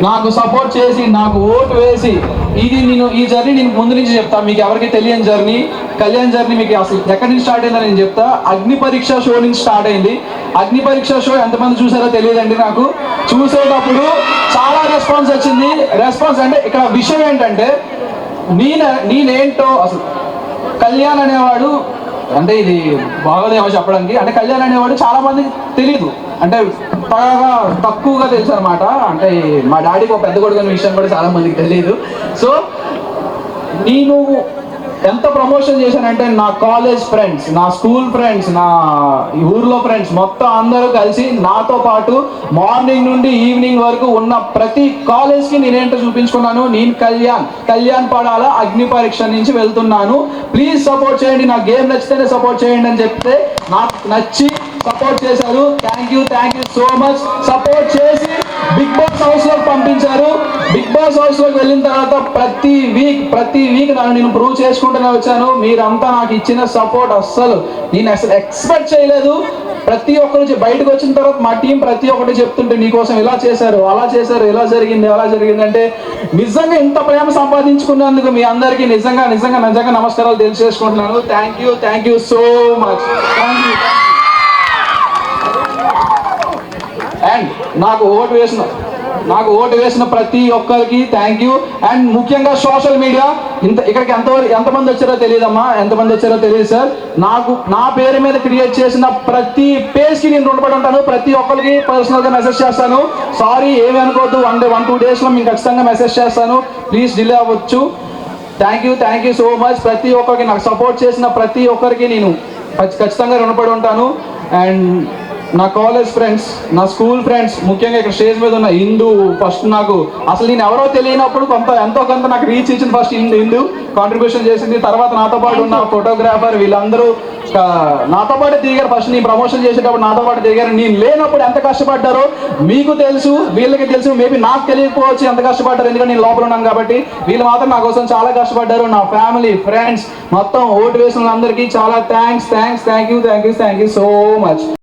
నాకు సపోర్ట్ చేసి నాకు ఓటు వేసి ఈ జర్నీ నేను ముందు నుంచి చెప్తా. మీకు ఎవరికి తెలియని జర్నీ, కళ్యాణ్ జర్నీ మీకు అసలు ఎక్కడి నుంచి స్టార్ట్ అయిందని నేను చెప్తా. అగ్ని పరీక్ష షో నుంచి స్టార్ట్ అయింది. అగ్ని పరీక్ష షో ఎంతమంది చూసారో తెలియదండి. నాకు చూసేటప్పుడు చాలా రెస్పాన్స్ వచ్చింది. రెస్పాన్స్ అంటే ఇక్కడ విషయం ఏంటంటే నేనేంటో అసలు కళ్యాణ్ అనేవాడు, అంటే ఇది బాగోదేమో చెప్పడానికి, అంటే కళ్యాణ్ అనేవాడు చాలా మందికి తెలియదు, అంటే బాగా తక్కువగా తెలుసు అనమాట. అంటే మా డాడీకి ఒక పెద్ద కొడుకు అనే విషయం కూడా చాలా మందికి తెలియదు. సో నేను ఎంత ప్రమోషన్ చేశానంటే నా కాలేజ్ ఫ్రెండ్స్, నా స్కూల్ ఫ్రెండ్స్, నా ఊర్లో ఫ్రెండ్స్ మొత్తం అందరూ కలిసి నాతో పాటు మార్నింగ్ నుండి ఈవినింగ్ వరకు ఉన్న ప్రతి కాలేజ్కి నేనేంటో చూపించుకున్నాను. నేను కళ్యాణ్ పడాల అగ్ని పరీక్ష నుంచి వెళ్తున్నాను, ప్లీజ్ సపోర్ట్ చేయండి, నా గేమ్ నచ్చితేనే సపోర్ట్ చేయండి అని చెప్తే నాకు నచ్చి సపోర్ట్ చేశారు. Thank you so much. Support చేసి బిగ్ బాస్ హౌస్ లోకి పంపించారు. బిగ్ బాస్ హౌస్ లోకి వెళ్ళిన తర్వాత ప్రతి వీక్ నేను ప్రూవ్ చేసుకుంటూనే వచ్చాను. మీరంతా నాకు ఇచ్చిన సపోర్ట్ నేను అసలు ఎక్స్పెక్ట్ చేయలేదు. ప్రతి ఒక్కరు బయటకు వచ్చిన తర్వాత మా టీం ప్రతి ఒక్కటి చెప్తుంటే నీకోసం ఇలా చేశారు, అలా చేశారు, ఇలా జరిగింది, అలా జరిగింది అంటే నిజంగా ఇంత ప్రేమ సంపాదించుకున్నందుకు మీ అందరికీ నిజంగా నమస్కారాలు తెలియజేసుకుంటున్నాను. Thank you so much. And నాకు ఓటు వేసిన ప్రతి ఒక్కరికి థ్యాంక్ యూ. అండ్ ముఖ్యంగా సోషల్ మీడియా ఇక్కడికి ఎంతమంది వచ్చారో తెలియదమ్మా, ఎంతమంది వచ్చారో తెలియదు సార్. నా పేరు మీద క్రియేట్ చేసిన ప్రతి పేజ్కి నేను రుణపడి ఉంటాను. ప్రతి ఒక్కరికి పర్సనల్గా మెసేజ్ చేస్తాను. సారీ ఏమి అనుకోవద్దు, 1-2 డేస్లో మీకు ఖచ్చితంగా మెసేజ్ చేస్తాను, ప్లీజ్ డిలే అవ్వచ్చు. Thank you so much. ప్రతి ఒక్కరికి నాకు సపోర్ట్ చేసిన ప్రతి ఒక్కరికి నేను ఖచ్చితంగా రుణపడి ఉంటాను. అండ్ నా కాలేజ్ ఫ్రెండ్స్, నా స్కూల్ ఫ్రెండ్స్, ముఖ్యంగా ఇక్కడ స్టేజ్ మీద ఉన్న హిందూ, ఫస్ట్ నాకు అసలు నేను ఎవరో తెలియనప్పుడు ఎంతో కొంత నాకు రీచ్ ఇచ్చింది. ఫస్ట్ హిందూ కాంట్రిబ్యూషన్ చేసింది. తర్వాత నాతో పాటు ఉన్న ఫోటోగ్రాఫర్, వీళ్ళందరూ నాతో పాటు తిరిగారు. ఫస్ట్ నేను ప్రమోషన్ చేసేటప్పుడు నాతో పాటు తిరిగారు. నేను లేనప్పుడు ఎంత కష్టపడ్డారో మీకు తెలుసు, వీళ్ళకి తెలుసు. మేబీ నాకు తెలియకపోవచ్చు ఎంత కష్టపడ్డారు, ఎందుకంటే నేను లోపల ఉన్నాను కాబట్టి. వీళ్ళు మాత్రం నా కోసం చాలా కష్టపడ్డారు. నా ఫ్యామిలీ, ఫ్రెండ్స్, మొత్తం ఓటు వేసిన వాళ్ళందరికీ చాలా thanks. Thank you so much.